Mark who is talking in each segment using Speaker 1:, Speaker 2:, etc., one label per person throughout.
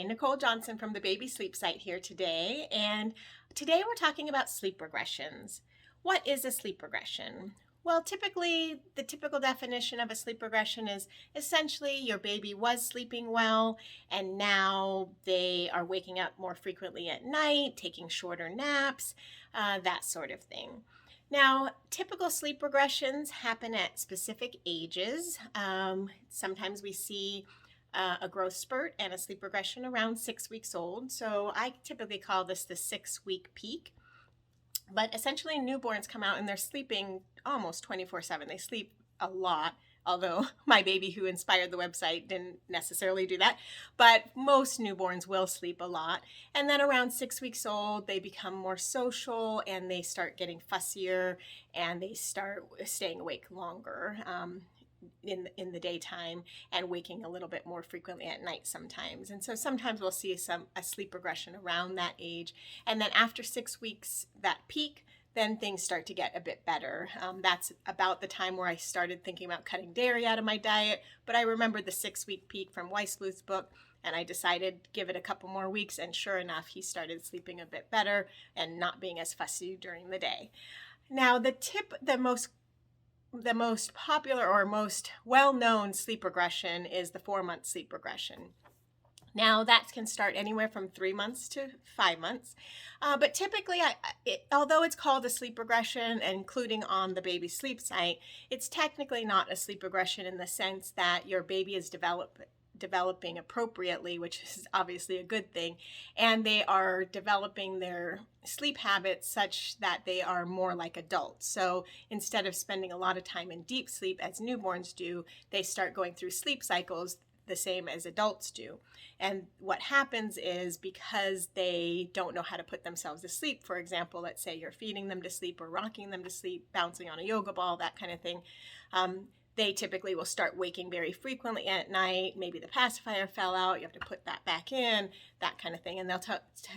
Speaker 1: Nicole Johnson from the Baby Sleep site here today, and today we're talking about sleep regressions. What is a sleep regression? Well, typically, the typical definition of a sleep regression is essentially your baby was sleeping well, and now they are waking up more frequently at night, taking shorter naps, that sort of thing. Now, typical sleep regressions happen at specific ages. Sometimes we see a growth spurt and a sleep regression around 6 weeks old. So I typically call this the 6-week peak. But essentially newborns come out and they're sleeping almost 24/7. They sleep a lot, although my baby who inspired the website didn't necessarily do that. But most newborns will sleep a lot. And then around 6 weeks old, they become more social and they start getting fussier and they start staying awake longer. In the daytime and waking a little bit more frequently at night sometimes. And so sometimes we'll see a sleep regression around that age. And then after 6 weeks, that peak, then things start to get a bit better. That's about the time where I started thinking about cutting dairy out of my diet. But I remember the 6-week peak from Weissbluth's book, and I decided give it a couple more weeks. And sure enough, he started sleeping a bit better and not being as fussy during the day. Now, the most popular or most well-known sleep regression is the 4-month sleep regression. Now that can start anywhere from 3 months to 5 months. But typically, although it's called a sleep regression, including on the Baby Sleep site, it's technically not a sleep regression in the sense that your baby is developing appropriately, which is obviously a good thing, and they are developing their sleep habits such that they are more like adults. So instead of spending a lot of time in deep sleep as newborns do, they start going through sleep cycles the same as adults do. And what happens is because they don't know how to put themselves to sleep, for example, let's say you're feeding them to sleep or rocking them to sleep, bouncing on a yoga ball, that kind of thing, they typically will start waking very frequently at night. Maybe the pacifier fell out, you have to put that back in, that kind of thing. And they'll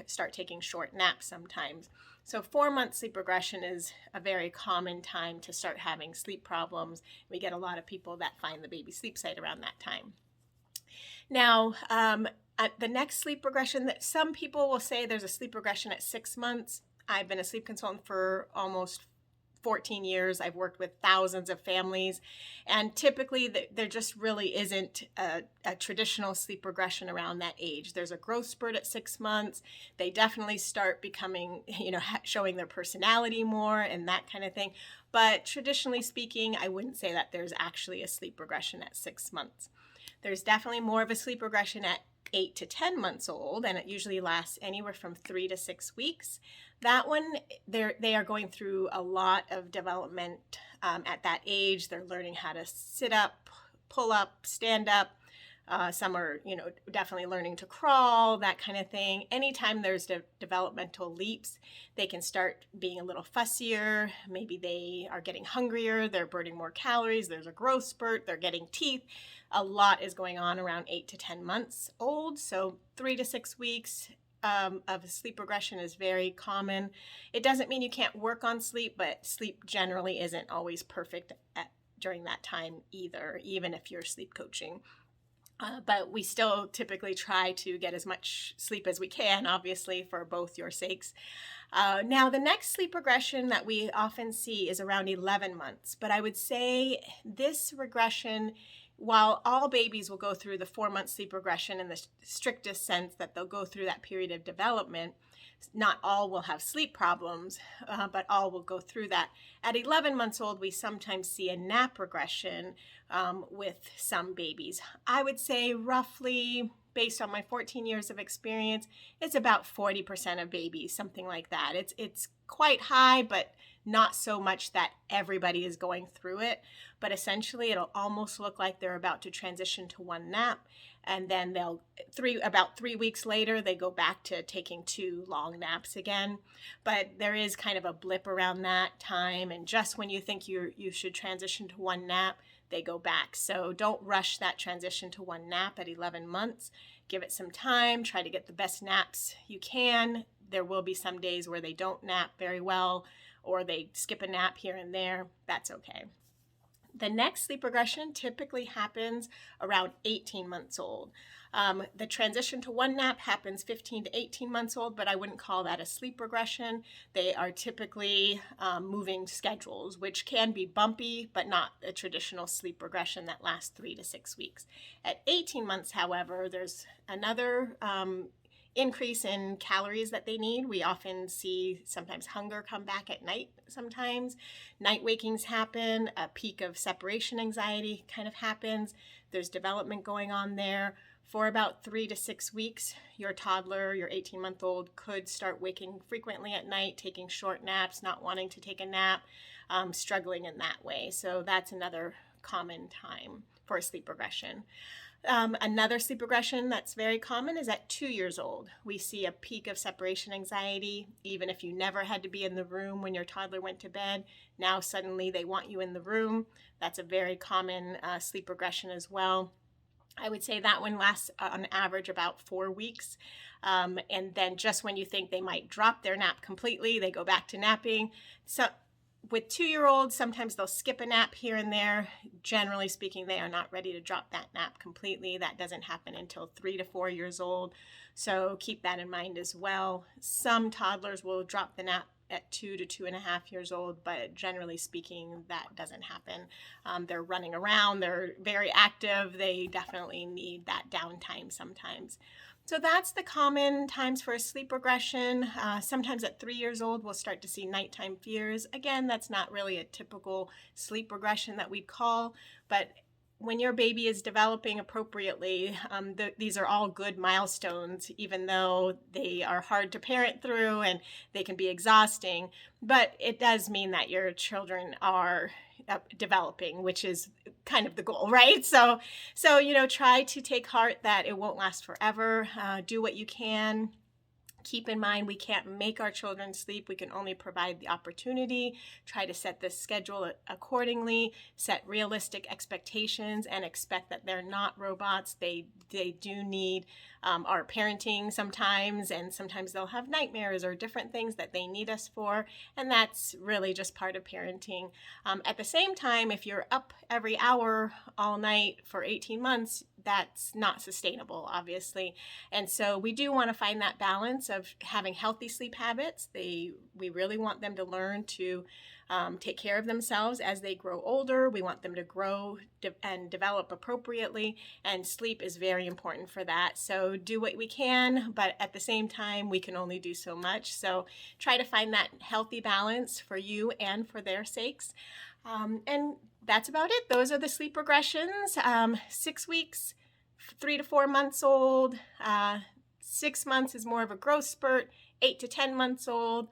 Speaker 1: start taking short naps sometimes. So 4-month sleep regression is a very common time to start having sleep problems. We get a lot of people that find the Baby Sleep site around that time. Now, the next sleep regression that some people will say there's a sleep regression at 6 months. I've been a sleep consultant for almost 14 years. I've worked with thousands of families, and typically there just really isn't a traditional sleep regression around that age. There's a growth spurt at 6 months. They definitely start becoming, showing their personality more and that kind of thing. But traditionally speaking, I wouldn't say that there's actually a sleep regression at 6 months. There's definitely more of a sleep regression at 8 to 10 months old, and it usually lasts anywhere from 3 to 6 weeks. That one, they are going through a lot of development at that age. They're learning how to sit up, pull up, stand up. Some are, definitely learning to crawl, that kind of thing. Anytime there's developmental leaps, they can start being a little fussier. Maybe they are getting hungrier. They're burning more calories. There's a growth spurt. They're getting teeth. A lot is going on around 8 to 10 months old. So 3 to 6 weeks of sleep regression is very common. It doesn't mean you can't work on sleep, but sleep generally isn't always perfect during that time either, even if you're sleep coaching. But we still typically try to get as much sleep as we can, obviously, for both your sakes. Now, the next sleep regression that we often see is around 11 months. But I would say this regression, while all babies will go through the 4-month sleep regression in the strictest sense that they'll go through that period of development, not all will have sleep problems, but all will go through that. At 11 months old, we sometimes see a nap regression with some babies. I would say roughly, based on my 14 years of experience, it's about 40% of babies, something like that. It's quite high, but not so much that everybody is going through it. But essentially, it'll almost look like they're about to transition to one nap. And then about 3 weeks later, they go back to taking 2 long naps again. But there is kind of a blip around that time. And just when you think you should transition to one nap, they go back. So don't rush that transition to one nap at 11 months. Give it some time. Try to get the best naps you can. There will be some days where they don't nap very well, or they skip a nap here and there. That's okay. The next sleep regression typically happens around 18 months old. The transition to one nap happens 15 to 18 months old, but I wouldn't call that a sleep regression. They are typically moving schedules, which can be bumpy, but not a traditional sleep regression that lasts 3 to 6 weeks. At 18 months, however, there's another increase in calories that they need. We often see sometimes hunger come back at night sometimes. Night wakings happen, a peak of separation anxiety kind of happens. There's development going on there. For about 3 to 6 weeks, your toddler, your 18-month-old, could start waking frequently at night, taking short naps, not wanting to take a nap, struggling in that way. So that's another common time for a sleep regression. Another sleep regression that's very common is at 2 years old. We see a peak of separation anxiety. Even if you never had to be in the room when your toddler went to bed, now suddenly they want you in the room. That's a very common sleep regression as well. I would say that one lasts on average about 4 weeks. And then just when you think they might drop their nap completely, they go back to napping. So with 2-year-olds, sometimes they'll skip a nap here and there. Generally speaking, they are not ready to drop that nap completely. That doesn't happen until 3 to 4 years old. So keep that in mind as well. Some toddlers will drop the nap at 2 to 2.5 years old, but generally speaking, that doesn't happen. They're running around, they're very active, they definitely need that downtime sometimes. So that's the common times for a sleep regression. Sometimes at 3 years old, we'll start to see nighttime fears. Again, that's not really a typical sleep regression that we'd call, but when your baby is developing appropriately, these are all good milestones, even though they are hard to parent through and they can be exhausting. But it does mean that your children are developing, which is kind of the goal, right? So try to take heart that it won't last forever. Do what you can. Keep in mind, we can't make our children sleep. We can only provide the opportunity. Try to set the schedule accordingly, set realistic expectations, and expect that they're not robots. They do need our parenting sometimes, and sometimes they'll have nightmares or different things that they need us for, and that's really just part of parenting. At the same time, if you're up every hour all night for 18 months, that's not sustainable, obviously. And so we do want to find that balance of having healthy sleep habits. We really want them to learn to take care of themselves as they grow older. We want them to grow and develop appropriately, and sleep is very important for that. So do what we can, but at the same time, we can only do so much. So try to find that healthy balance for you and for their sakes. And that's about it. Those are the sleep regressions. 6 weeks, 3 to 4 months old. 6 months is more of a growth spurt. 8 to 10 months old.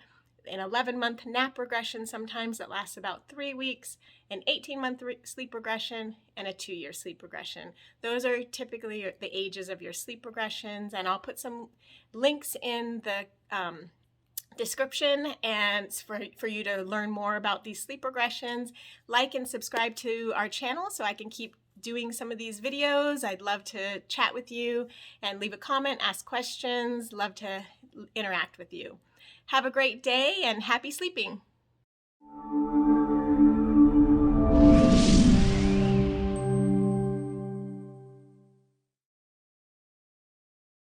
Speaker 1: An 11-month nap regression sometimes that lasts about 3 weeks. An 18-month sleep regression, and a 2-year sleep regression. Those are typically the ages of your sleep regressions, and I'll put some links in the description and for you to learn more about these sleep regressions. Like and subscribe to our channel so I can keep doing some of these videos. I'd love to chat with you and leave a comment, ask questions, love to interact with you. Have a great day and happy sleeping.